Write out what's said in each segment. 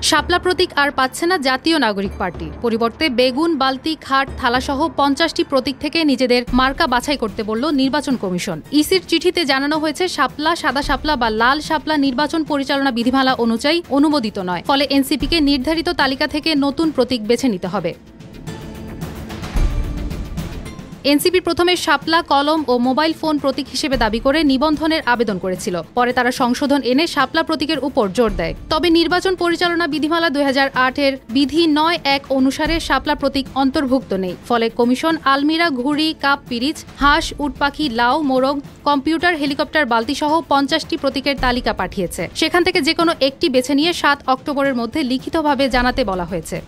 শাপলা প্রতীক আর পাচ্ছে না জাতীয় নাগরিক পার্টি। পরিবর্তে বেগুন, বালতি, খাট, থালাসহ 50টি প্রতীক থেকে নিজেদের মার্কা বাছাই করতে বলল নির্বাচন কমিশন। ইসির চিঠিতে জানানো হয়েছে শাপলা, সাদা শাপলা বা লাল শাপলা নির্বাচন পরিচালনা বিধিমালা অনুযায়ী অনুমোদিত নয়। ফলে এনসিপিকে নির্ধারিত তালিকা থেকে নতুন প্রতীক বেছে নিতে হবে। এনসিপি প্রথমে শাপলা, কলম ও মোবাইল ফোন প্রতীক হিসেবে দাবি করে নিবন্ধনের আবেদন করেছিল। পরে তারা সংশোধন এনে শাপলা প্রতীকের উপর জোর দেয়। তবে নির্বাচন পরিচালনা বিধিমালা 2008-এর বিধি 9(1) অনুসারে শাপলা প্রতীক অন্তর্ভুক্ত নেই। ফলে কমিশন আলমিরা, ঘুড়ি, কাপ, পিরিচ, হাঁস, উটপাখি, লাউ, মোরগ, কম্পিউটার, হেলিকপ্টার, বালতি সহ 50টি প্রতীকের তালিকা পাঠিয়েছে। সেখান থেকে যে কোনো একটি বেছে নিয়ে 7 অক্টোবরের মধ্যে লিখিতভাবে জানাতে বলা হয়েছে।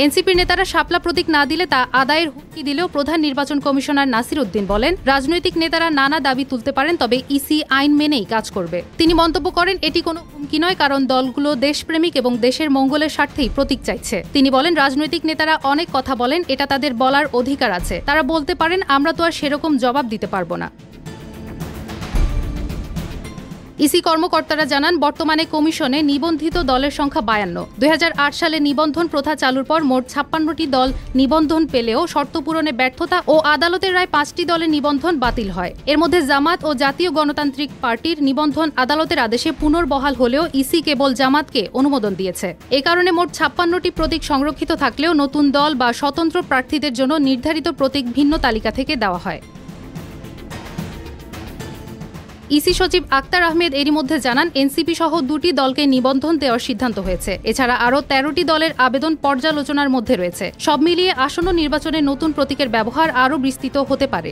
এনসিপির নেতারা শাপলা প্রতীক না দিলে তা আদায়ের হুমকি দিলেও প্রধান নির্বাচন কমিশনার নাসির উদ্দিন বলেন, রাজনৈতিক নেতারা নানা দাবি তুলতে পারেন, তবে ইসি আইন মেনেই কাজ করবে। তিনি মন্তব্য করেন, এটি কোনো হুমকি নয়, কারণ দলগুলো দেশপ্রেমিক এবং দেশের মঙ্গলের স্বার্থেই প্রতীক চাইছে। তিনি বলেন, রাজনৈতিক নেতারা অনেক কথা বলেন, এটা তাদের বলার অধিকার আছে। তারা বলতে পারেন, আমরা তো আর সেরকম জবাব দিতে পারবো না। ইসি কর্মকর্তারা জানান, বর্তমানে কমিশনে নিবন্ধিত দলের সংখ্যা 52। 2008 সালে নিবন্ধন প্রথা চালুর পর মোট 56টি দল নিবন্ধন পেলেও শর্ত পূরণে ব্যর্থতা ও আদালতের রায় 5টি দলের নিবন্ধন বাতিল হয়। এর মধ্যে জামাত ও জাতীয় গণতান্ত্রিক পার্টির নিবন্ধন আদালতের আদেশে পুনর্বহাল হলেও ইসি কেবল জামাতকে অনুমোদন দিয়েছে। এ কারণে মোট 56টি প্রতীক সংরক্ষিত থাকলেও নতুন দল বা স্বতন্ত্র প্রার্থীদের জন্য নির্ধারিত প্রতীক ভিন্ন তালিকা থেকে দেওয়া হয়। ইসি সচিব আক্তার আহমেদ এরই মধ্যে জানান, এনসিপি সহ 2টি দলকে নিবন্ধন দেওয়ার সিদ্ধান্ত হয়েছে। এছাড়া আরও 13টি দলের আবেদন পর্যালোচনার মধ্যে রয়েছে। সব মিলিয়ে আসন্ন নির্বাচনে নতুন প্রতীকের ব্যবহার আরও বিস্তৃত হতে পারে।